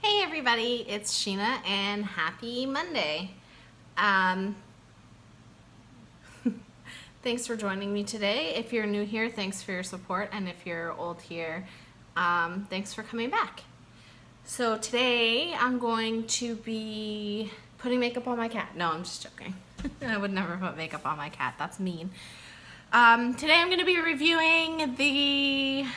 Hey everybody, it's Sheena and happy Monday. Thanks for joining me today. If you're new here, thanks for your support, and if you're old here, thanks for coming back. So today I'm going to be putting makeup on my cat. No, I'm just joking. I would never put makeup on my cat, that's mean. Today I'm going to be reviewing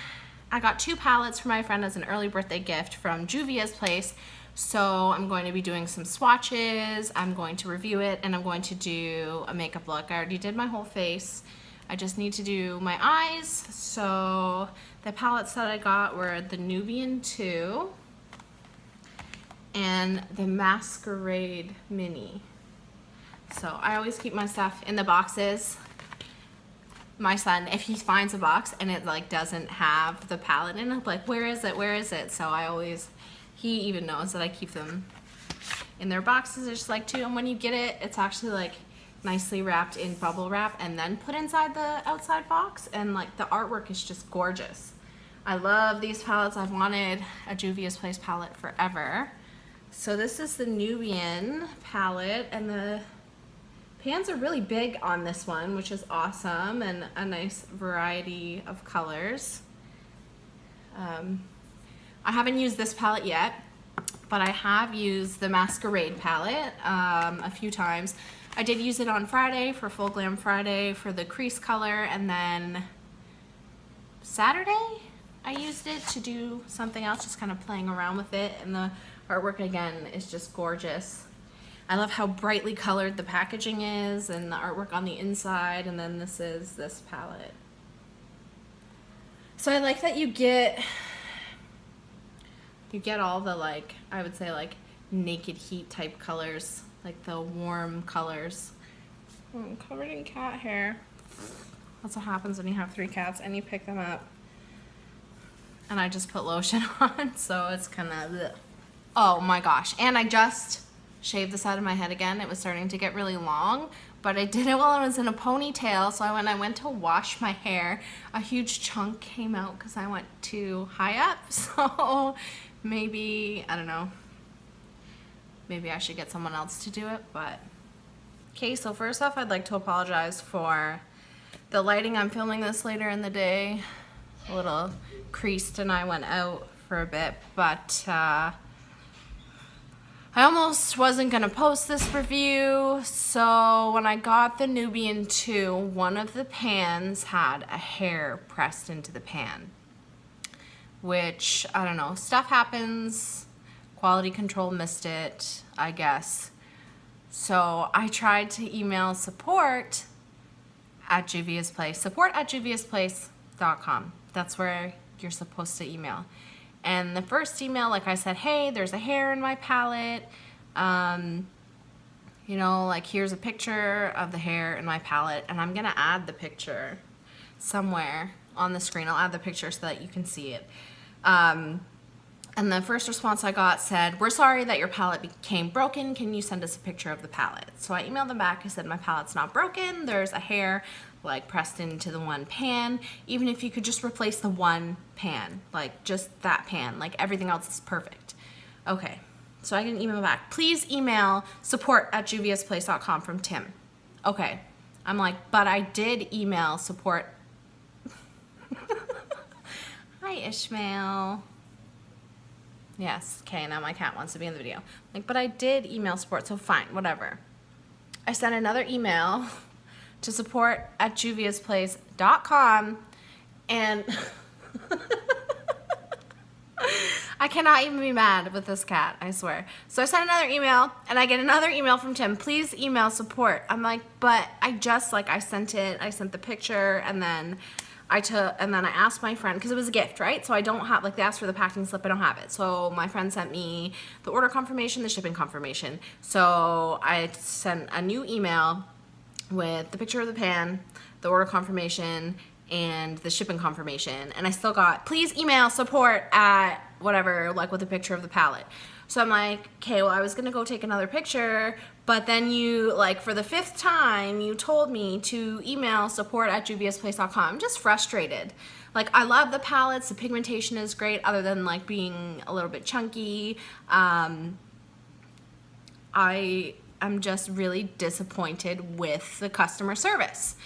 I got 2 palettes for my friend as an early birthday gift from Juvia's place. So I'm going to be doing some swatches, I'm going to review it, and I'm going to do a makeup look. I already did my whole face. I just need to do my eyes. So the palettes that I got were the Nubian 2 and the Masquerade Mini. So I always keep my stuff in the boxes. My son, if he finds a box and it like doesn't have the palette in it, like where is it? So he even knows that I keep them in their boxes. I just like to, and when you get it, it's actually like nicely wrapped in bubble wrap and then put inside the outside box, and like the artwork is just gorgeous. I love these palettes. I've wanted a Juvia's Place palette forever. So this is the Nubian palette, and the pans are really big on this one, which is awesome, and a nice variety of colors. I haven't used this palette yet, but I have used the Masquerade palette a few times. I did use it on Friday for Full Glam Friday for the crease color, and then Saturday I used it to do something else, just kind of playing around with it, and the artwork again is just gorgeous. I love how brightly colored the packaging is and the artwork on the inside, and then this is this palette. So I like that you get all the, like, I would say like naked heat type colors, like the warm colors. Oh, I'm covered in cat hair. That's what happens when you have 3 cats and you pick them up. And I just put lotion on, so it's kind of, oh my gosh. And I just shaved the side of my head again. It was starting to get really long, but I did it while I was in a ponytail. So when I went to wash my hair, a huge chunk came out because I went too high up. So maybe, I don't know, maybe I should get someone else to do it, but. Okay, so first off, I'd like to apologize for the lighting. I'm filming this later in the day. A little creased and I went out for a bit, but I almost wasn't gonna post this review. So when I got the Nubian 2, one of the pans had a hair pressed into the pan, which, I don't know, stuff happens. Quality control missed it, I guess. So I tried to email support at Juvia's Place, support@juviasplace.com. That's where you're supposed to email. And the first email, like I said, hey, there's a hair in my palette. You know, like here's a picture of the hair in my palette, and I'm gonna add the picture somewhere on the screen. I'll add the picture so that you can see it. And the first response I got said, we're sorry that your palette became broken. Can you send us a picture of the palette? So I emailed them back. I said, my palette's not broken. There's a hair like pressed into the one pan. Even if you could just replace the one pan, like just that pan, like everything else is perfect. Okay, so I get an email back. Please email support@juviasplace.com from Tim. Okay, I'm like, but I did email support. Hi, Ishmael. Yes, okay, now my cat wants to be in the video. Like, but I did email support, so fine, whatever. I sent another email to support@juviasplace.com, and I cannot even be mad with this cat, I swear. So I sent another email, and I get another email from Tim. Please email support. I'm like, but I just, like, I sent the picture, and then I asked my friend, because it was a gift, right? So I don't have, like, they asked for the packing slip, I don't have it. So my friend sent me the order confirmation, the shipping confirmation. So I sent a new email with the picture of the pan, the order confirmation, and the shipping confirmation. And I still got, please email support at whatever, like with a picture of the palette. So I'm like, okay, well, I was gonna go take another picture, but then you, like, for the 5th time, you told me to email support@juviasplace.com. I'm just frustrated. Like, I love the palettes, the pigmentation is great, other than like being a little bit chunky. I am just really disappointed with the customer service.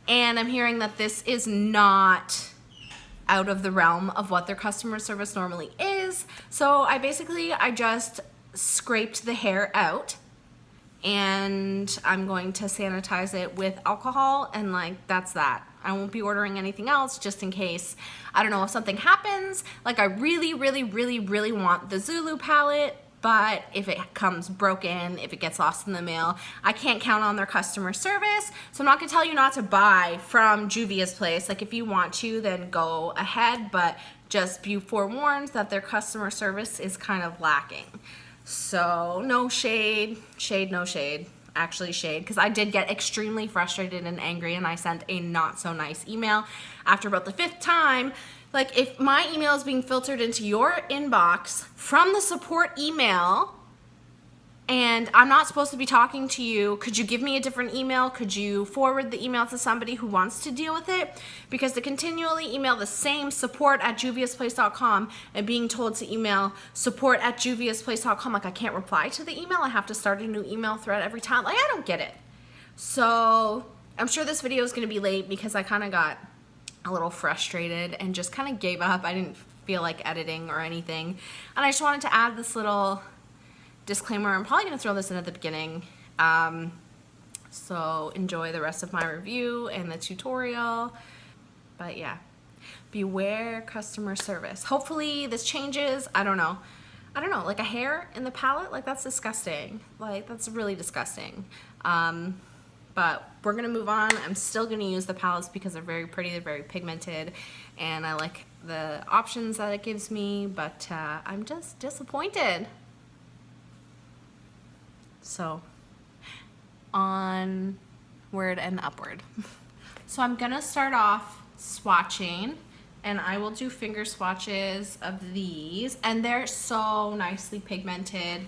And I'm hearing that this is not out of the realm of what their customer service normally is. So I just scraped the hair out, and I'm going to sanitize it with alcohol, and like, that's that. I won't be ordering anything else just in case, I don't know, if something happens. Like, I really, really, really, really want the Zulu palette, but if it comes broken, if it gets lost in the mail, I can't count on their customer service. So I'm not gonna tell you not to buy from Juvia's place. Like, if you want to, then go ahead, but just be forewarned that their customer service is kind of lacking. So no shade, no shade. Actually shade, because I did get extremely frustrated and angry, and I sent a not so nice email after about the 5th time. Like, if my email is being filtered into your inbox from the support email and I'm not supposed to be talking to you, could you give me a different email? Could you forward the email to somebody who wants to deal with it? Because to continually email the same support@juviasplace.com and being told to email support@juviasplace.com, like, I can't reply to the email. I have to start a new email thread every time. Like, I don't get it. So I'm sure this video is going to be late because I kind of got a little frustrated and just kind of gave up. I didn't feel like editing or anything. And I just wanted to add this little disclaimer. I'm probably going to throw this in at the beginning. So enjoy the rest of my review and the tutorial. But yeah, beware customer service. Hopefully this changes. I don't know. Like, a hair in the palette, like, that's disgusting. Like, that's really disgusting. But we're gonna move on. I'm still gonna use the palettes because they're very pretty, they're very pigmented, and I like the options that it gives me, but I'm just disappointed. So, onward and upward. So I'm gonna start off swatching, and I will do finger swatches of these, and they're so nicely pigmented.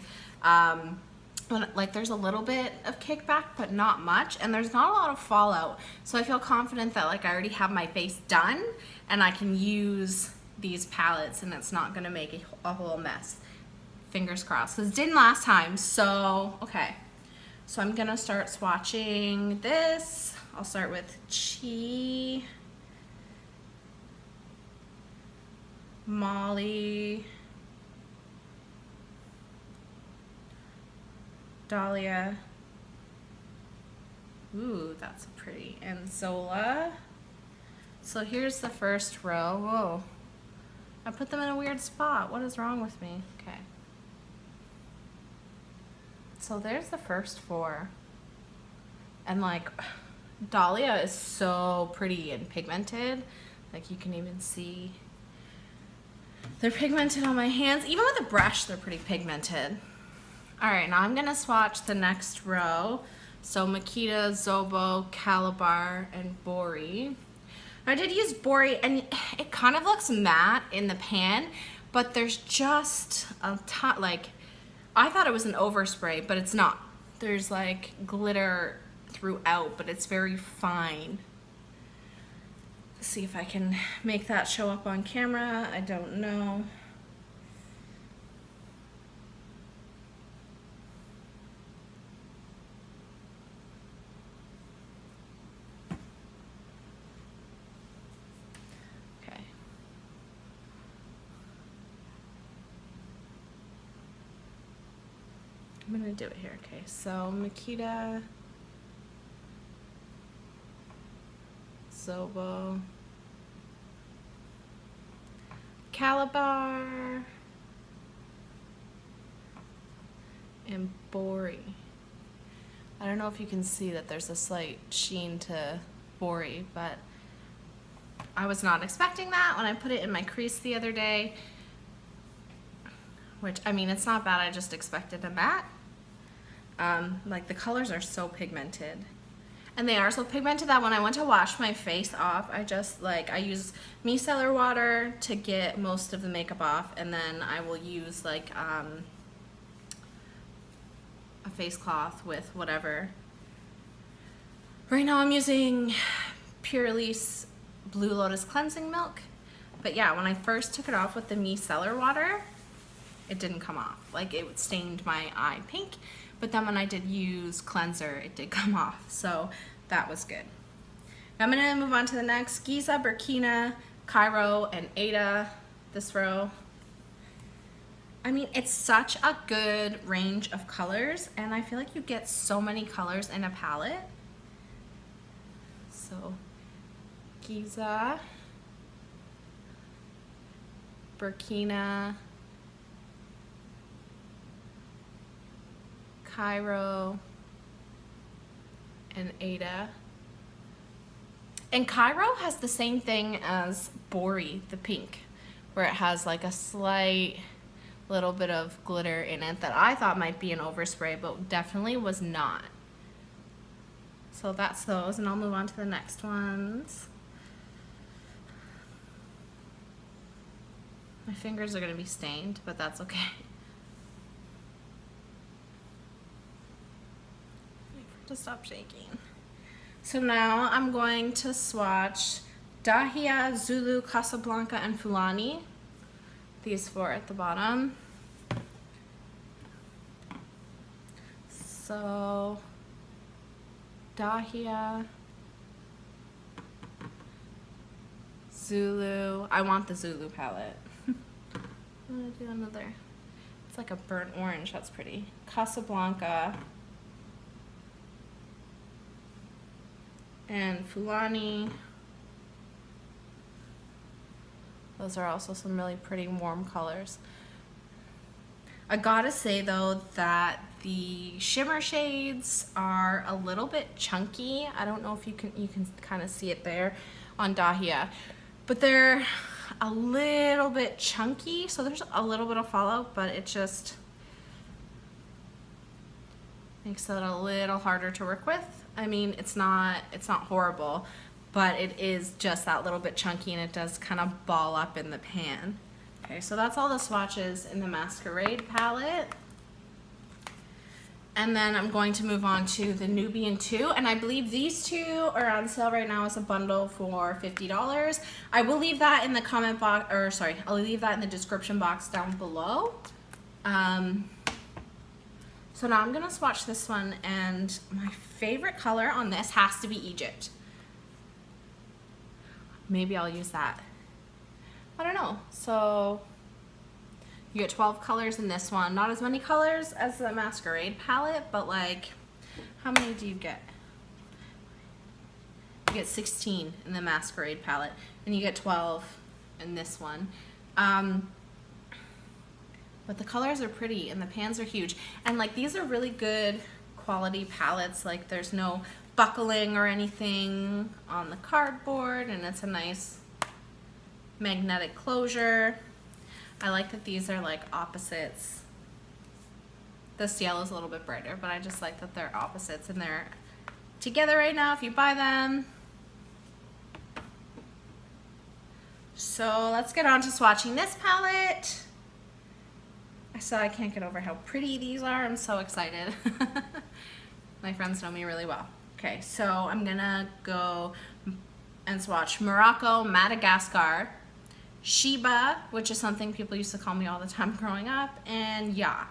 Like, there's a little bit of kickback, but not much, and there's not a lot of fallout. So I feel confident that, like, I already have my face done, and I can use these palettes, and it's not gonna make a whole mess. Fingers crossed, because it didn't last time. So, okay. So I'm gonna start swatching this. I'll start with Chi, Molly, Dahlia. Ooh, that's pretty. And Zola. So here's the first row. Whoa. I put them in a weird spot. What is wrong with me? Okay. So there's the first 4. And, like, Dahlia is so pretty and pigmented. Like, you can even see they're pigmented on my hands. Even with a brush, they're pretty pigmented. Alright, now I'm going to swatch the next row. So Makita, Zobo, Calabar, and Bori. I did use Bori, and it kind of looks matte in the pan, but there's just a ton, like, I thought it was an overspray, but it's not. There's, like, glitter throughout, but it's very fine. Let's see if I can make that show up on camera. I don't know. I'm gonna do it here. Okay, so Makita, Zobo, Calabar, and Bori. I don't know if you can see that there's a slight sheen to Bori, but I was not expecting that when I put it in my crease the other day. Which, I mean, it's not bad, I just expected a matte. Like, the colors are so pigmented. And they are so pigmented that when I went to wash my face off, I just, like, I use micellar water to get most of the makeup off, and then I will use, like, a face cloth with whatever. Right now I'm using Pure Elise Blue Lotus Cleansing Milk, But yeah, when I first took it off with the micellar water, it didn't come off. Like, it stained my eye pink. But then when I did use cleanser, it did come off. So that was good. Now I'm gonna move on to the next. Giza, Burkina, Cairo, and Ada, this row. I mean, it's such a good range of colors, and I feel like you get so many colors in a palette. So, Giza, Burkina, Cairo, and Ada. And Cairo has the same thing as Bori, the pink, where it has like a slight little bit of glitter in it that I thought might be an overspray, but definitely was not. So that's those, and I'll move on to the next ones. My fingers are gonna be stained, but that's okay. Wait for it to stop shaking. So now I'm going to swatch Dahlia, Zulu, Casablanca, and Fulani. These four at the bottom. So, Dahlia, Zulu. I want the Zulu palette. I'm gonna do another. It's like a burnt orange. That's pretty. Casablanca. And Fulani. Those are also some really pretty warm colors. I gotta say though that the shimmer shades are a little bit chunky. I don't know if you can kind of see it there on Dahlia, but they're a little bit chunky, so there's a little bit of fallout, but it just makes it a little harder to work with. I mean, it's not horrible, but it is just that little bit chunky, and it does kind of ball up in the pan. Okay, so that's all the swatches in the Masquerade palette. And then I'm going to move on to the Nubian 2, and I believe these two are on sale right now as a bundle for $50. I will leave that in the comment box, or sorry, I'll leave that in the description box down below. So now I'm gonna swatch this one, and my favorite color on this has to be Egypt. Maybe I'll use that. I don't know. So you get 12 colors in this one. Not as many colors as the Masquerade palette, but like, how many do you get? You get 16 in the Masquerade palette, and you get 12 in this one. But the colors are pretty, and the pans are huge. And like, these are really good quality palettes. Like, there's no buckling or anything on the cardboard, and it's a nice magnetic closure. I like that these are like opposites. This yellow is a little bit brighter, but I just like that they're opposites and they're together right now if you buy them. So let's get on to swatching this palette. I can't get over how pretty these are. I'm so excited. My friends know me really well. Okay, so I'm gonna go and swatch Morocco, Madagascar, Sheba, which is something people used to call me all the time growing up, and Ya.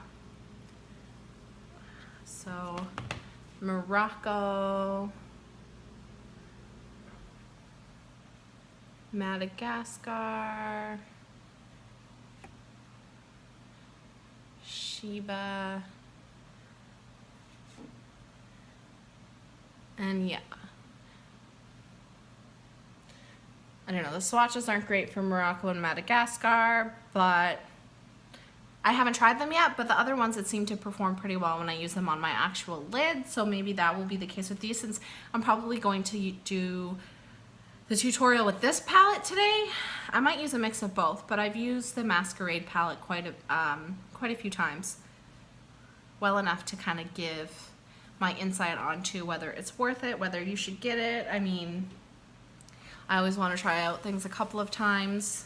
So Morocco, Madagascar, Sheba, and Ya. I don't know, the swatches aren't great for Morocco and Madagascar, but I haven't tried them yet, but the other ones that seem to perform pretty well when I use them on my actual lid, so maybe that will be the case with these, since I'm probably going to do the tutorial with this palette today. I might use a mix of both, but I've used the Masquerade palette quite a few times, well enough to kind of give my insight onto whether it's worth it, whether you should get it. I mean, I always want to try out things a couple of times.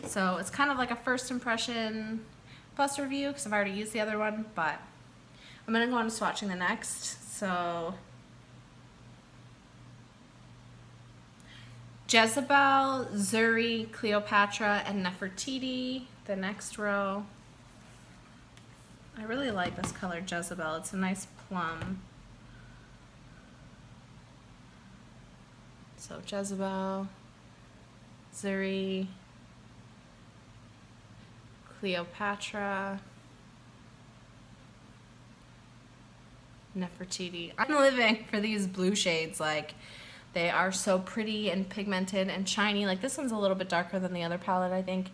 So it's kind of like a first impression plus review, because I've already used the other one, but I'm going to go on to swatching the next. So Jezebel, Zuri, Cleopatra, and Nefertiti, the next row. I really like this color, Jezebel. It's a nice plum. So Jezebel, Zuri, Cleopatra, Nefertiti. I'm living for these blue shades. Like, they are so pretty and pigmented and shiny. Like, this one's a little bit darker than the other palette, I think.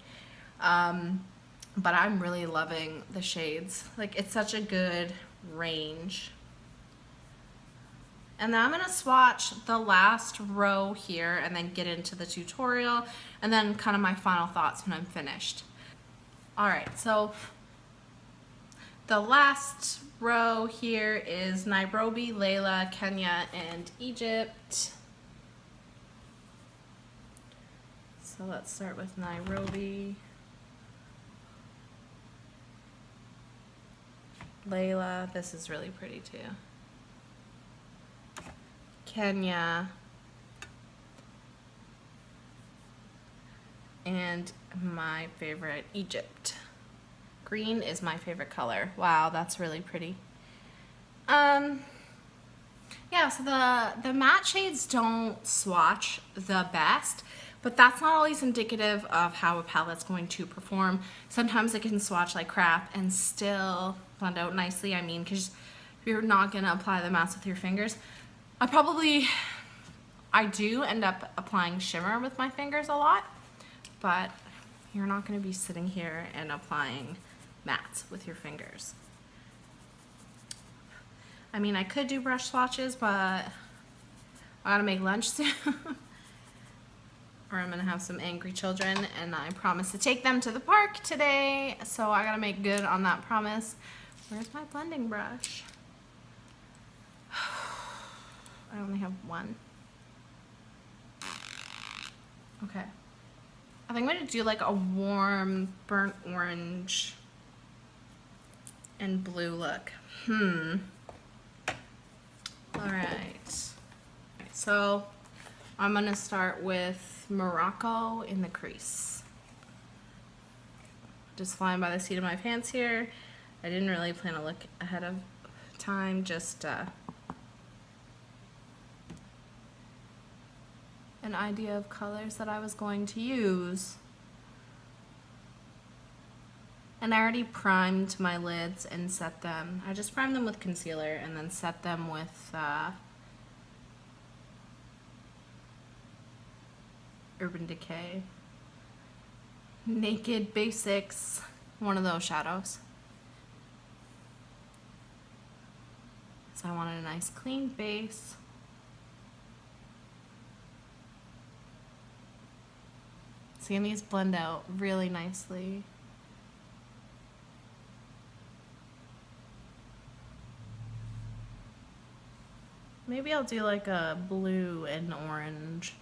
But I'm really loving the shades. Like, it's such a good range. And then I'm gonna swatch the last row here and then get into the tutorial and then kind of my final thoughts when I'm finished. All right, so the last row here is Nairobi, Layla, Kenya, and Egypt. So let's start with Nairobi. Layla, this is really pretty too. Kenya. And my favorite, Egypt. Green is my favorite color. Wow, that's really pretty. Yeah, so the matte shades don't swatch the best, but that's not always indicative of how a palette's going to perform. Sometimes it can swatch like crap and still blend out nicely. I mean, because you're not gonna apply the mattes with your fingers. I do end up applying shimmer with my fingers a lot, but you're not gonna be sitting here and applying mattes with your fingers. I mean, I could do brush swatches, but I gotta make lunch soon. Or I'm gonna have some angry children, and I promised to take them to the park today, so I gotta make good on that promise. Where's my blending brush? I only have one. Okay. I think I'm gonna do like a warm burnt orange and blue look. Alright. So I'm gonna start with Morocco in the crease. Just flying by the seat of my pants here. I didn't really plan to look ahead of time, just an idea of colors that I was going to use. And I already primed my lids and set them. I just primed them with concealer and then set them with Urban Decay Naked Basics, one of those shadows. So I wanted a nice clean base. Seeing these blend out really nicely. Maybe I'll do like a blue and orange.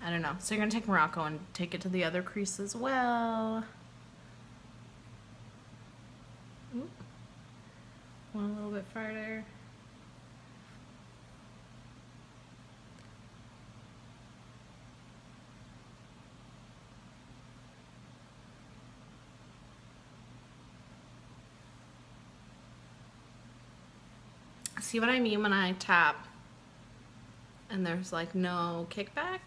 I don't know. So you're gonna take Morocco and take it to the other crease as well. Oop. One a little bit farther. See what I mean when I tap and there's like no kickback?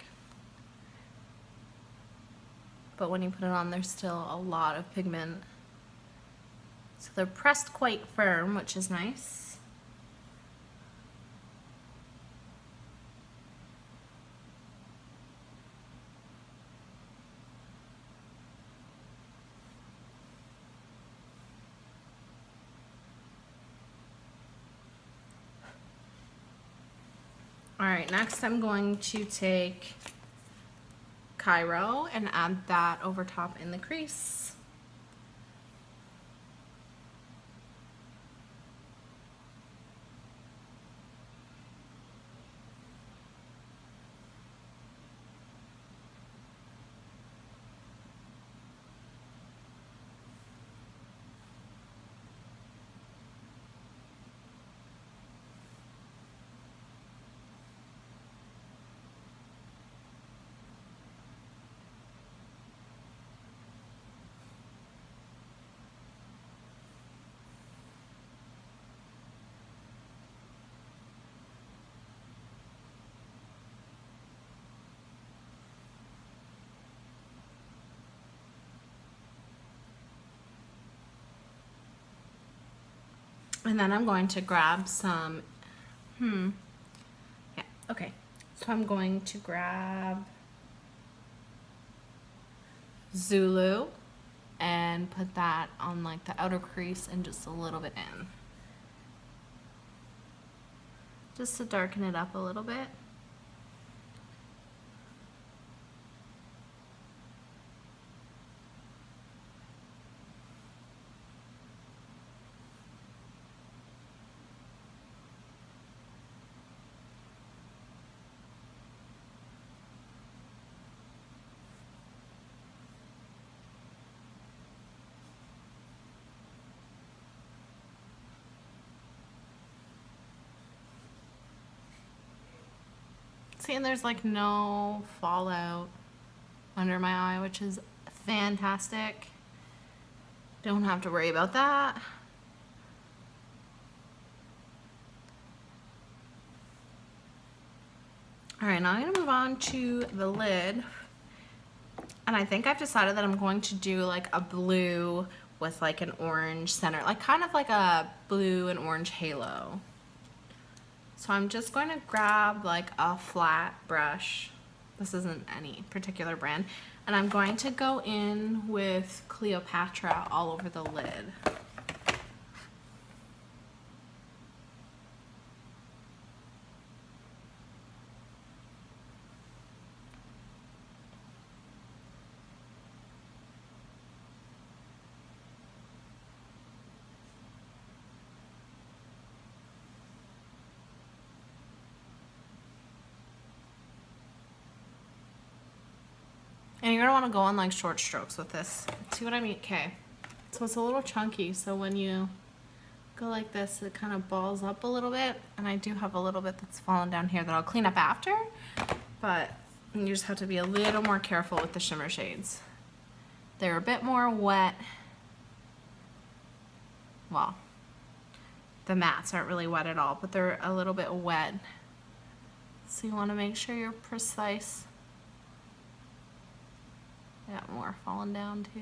But when you put it on, there's still a lot of pigment. So they're pressed quite firm, which is nice. All right, next I'm going to take Cairo and add that over top in the crease. And then I'm going to grab some, yeah, okay. So I'm going to grab Zulu and put that on like the outer crease and just a little bit in. Just to darken it up a little bit. See, and there's like no fallout under my eye, which is fantastic. Don't have to worry about that. All right, now I'm gonna move on to the lid. And I think I've decided that I'm going to do like a blue with like an orange center, like kind of like a blue and orange halo. So I'm just going to grab like a flat brush. This isn't any particular brand. And I'm going to go in with Cleopatra all over the lid. And you're gonna wanna go on like short strokes with this. See what I mean? Okay. So it's a little chunky, so when you go like this, it kind of balls up a little bit. And I do have a little bit that's fallen down here that I'll clean up after, but you just have to be a little more careful with the shimmer shades. They're a bit more wet. Well, the mattes aren't really wet at all, but they're a little bit wet. So you wanna make sure you're precise. Got more falling down too.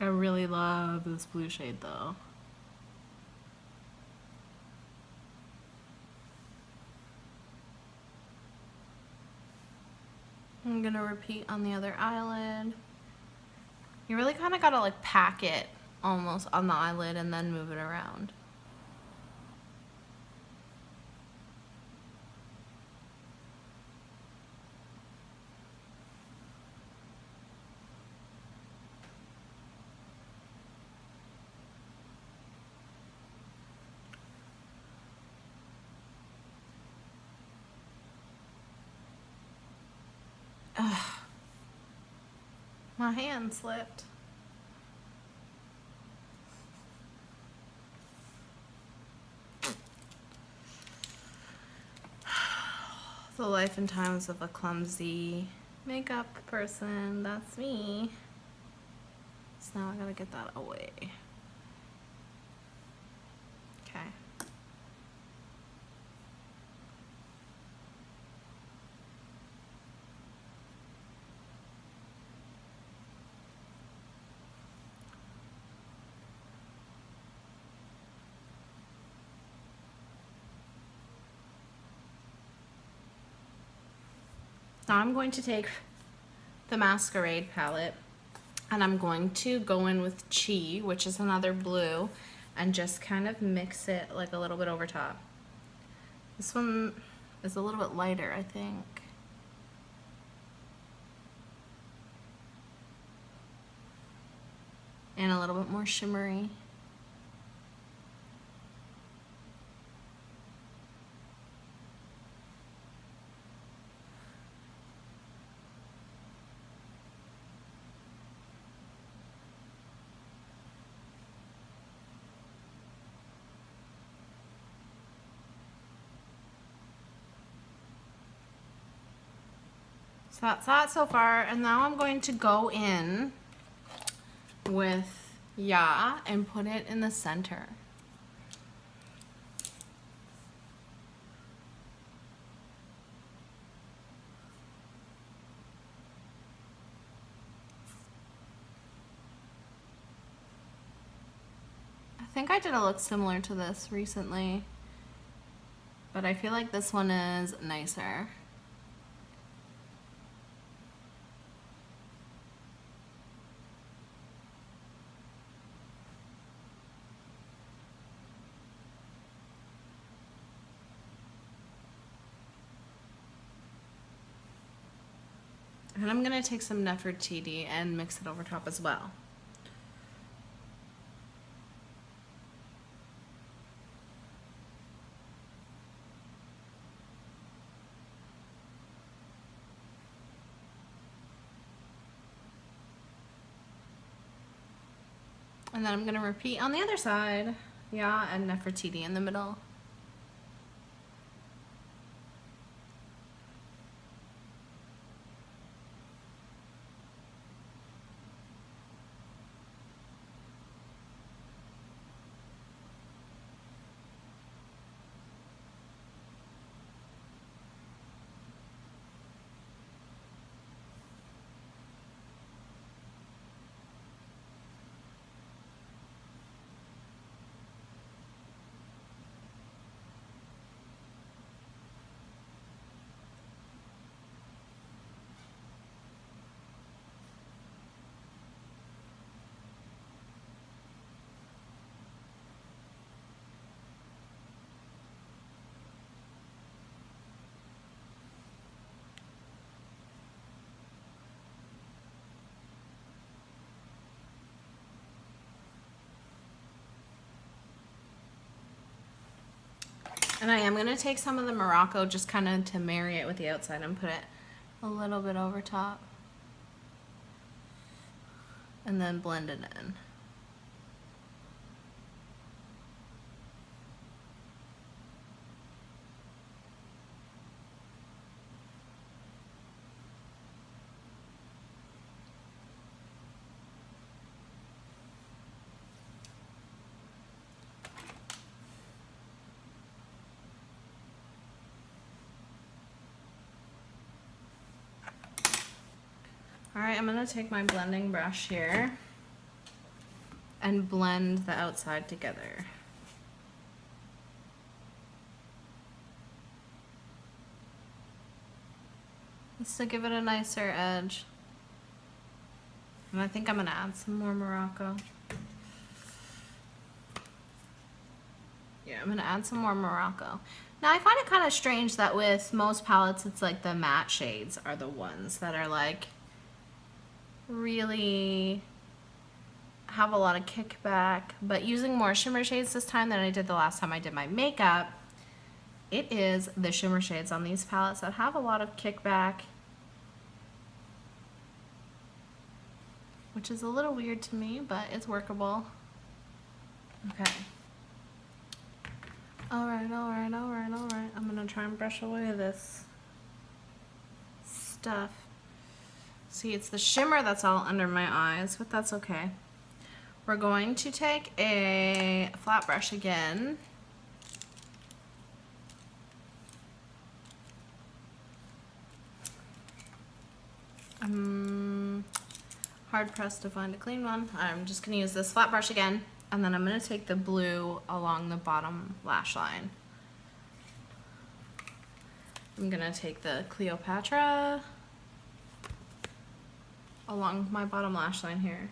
I really love this blue shade though. I'm gonna repeat on the other eyelid. You really kind of gotta like pack it almost on the eyelid and then move it around. Ugh. My hand slipped. The life and times of a clumsy makeup person, that's me. So now I gotta get that away. Okay. Now I'm going to take the Masquerade palette and I'm going to go in with Chi, which is another blue, and just kind of mix it like a little bit over top. This one is a little bit lighter, I think. And a little bit more shimmery. So that's that so far, and now I'm going to go in with Ya and put it in the center. think I did a look similar to this recently, but I feel like this one is nicer. And I'm gonna take some Nefertiti and mix it over top as well. And then I'm gonna repeat on the other side. Yeah, and Nefertiti in the middle. And I am going to take some of the Morocco just kind of to marry it with the outside and put it a little bit over top. And then blend it in. Alright, I'm going to take my blending brush here and blend the outside together. Just to give it a nicer edge. And I think I'm going to add some more Morocco. Yeah, I'm going to add some more Morocco. Now I find it kind of strange that with most palettes it's like the matte shades are the ones that are like really have a lot of kickback, but using more shimmer shades this time than I did the last time I did my makeup, it is the shimmer shades on these palettes that have a lot of kickback, which is a little weird to me, but it's workable. Okay. Alright, alright, alright, alright. I'm gonna try and brush away this stuff. See, it's the shimmer that's all under my eyes, but that's okay. We're going to take a flat brush again. I'm hard pressed to find a clean one. I'm just gonna use this flat brush again, and then I'm gonna take the blue along the bottom lash line. I'm gonna take the Cleopatra along my bottom lash line here.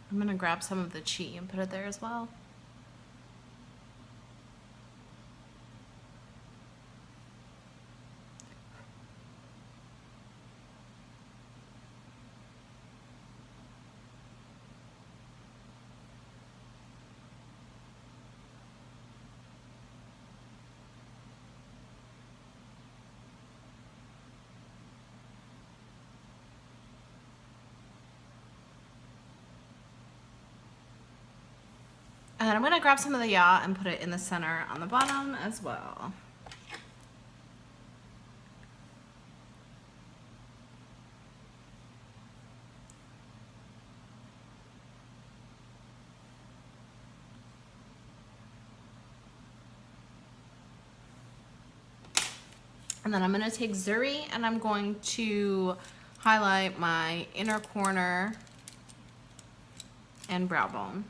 I'm gonna grab some of the Chi and put it there as well. And then I'm gonna grab some of the yaw and put it in the center on the bottom as well. And then I'm gonna take Zuri and I'm going to highlight my inner corner and brow bone.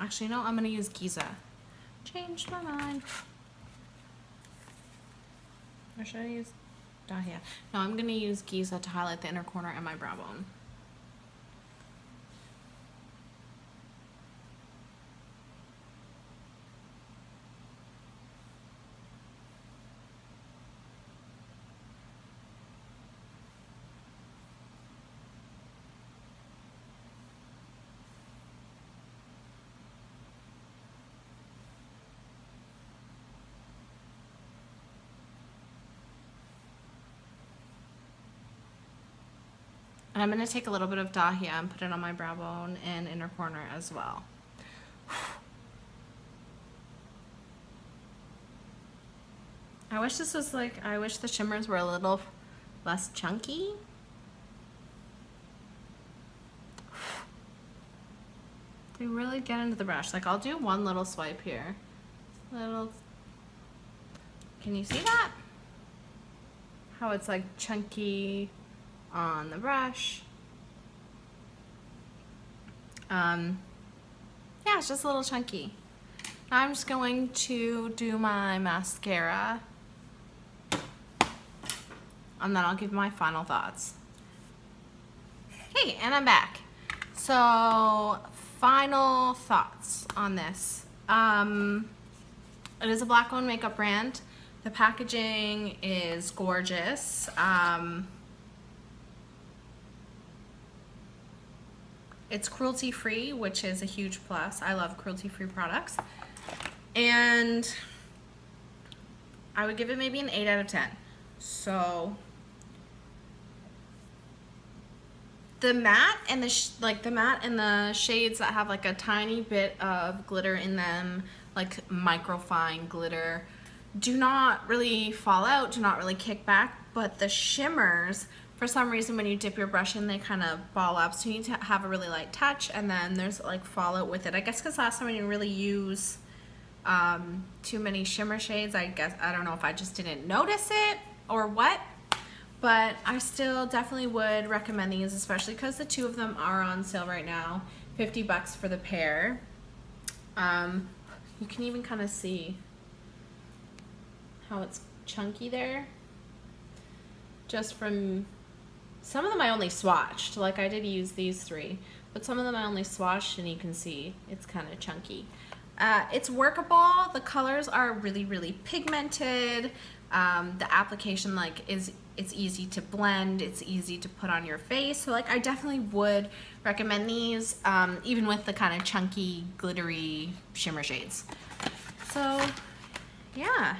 Actually, no, I'm gonna use Giza. Changed my mind. Or should I use Dahlia? No, I'm gonna use Giza to highlight the inner corner and my brow bone. And I'm going to take a little bit of Dahlia and put it on my brow bone and inner corner as well. I wish this was like, I wish the shimmers were a little less chunky. They really get into the brush. Like, I'll do one little swipe here. Little, can you see that? How it's like chunky on the brush. Yeah, it's just a little chunky. Now I'm just going to do my mascara and then I'll give my final thoughts. Hey, and I'm back. So, final thoughts on this. It is a black-owned makeup brand. The packaging is gorgeous. It's cruelty-free, which is a huge plus. I love cruelty-free products. And I would give it maybe an 8 out of 10. So the matte and the shades that have like a tiny bit of glitter in them, like microfine glitter, do not really fall out, do not really kick back, but the shimmers, for some reason, when you dip your brush in, they kind of ball up, so you need to have a really light touch, and then there's like fallout with it. I guess because last time I didn't really use too many shimmer shades. I don't know if I just didn't notice it or what, but I still definitely would recommend these, especially because the two of them are on sale right now. $50 for the pair. You can even kind of see how it's chunky there. Just from some of them I only swatched, like I did use these three, but some of them I only swatched and you can see it's kind of chunky. It's workable. The colors are really, really pigmented. The application it's easy to blend, it's easy to put on your face. So like I definitely would recommend these, even with the kind of chunky, glittery shimmer shades. So yeah.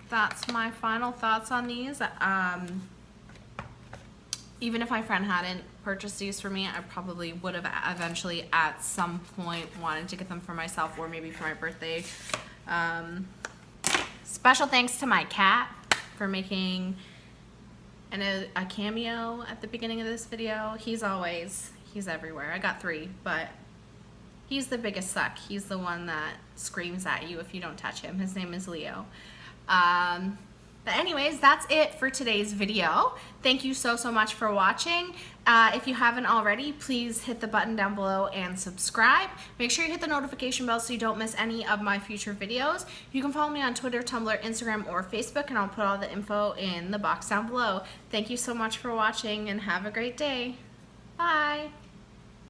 That's my final thoughts on these. Even if my friend hadn't purchased these for me, I probably would have eventually at some point wanted to get them for myself or maybe for my birthday. Special thanks to my cat for making a cameo at the beginning of this video. He's everywhere. I got 3, but he's the biggest suck. He's the one that screams at you if you don't touch him. His name is Leo. But anyways, that's it for today's video. Thank you so much for watching. If you haven't already, please hit the button down below and subscribe. Make sure you hit the notification bell so you don't miss any of my future videos. You can follow me on Twitter, Tumblr, Instagram, or Facebook, and I'll put all the info in the box down below. Thank you so much for watching and have a great day. Bye.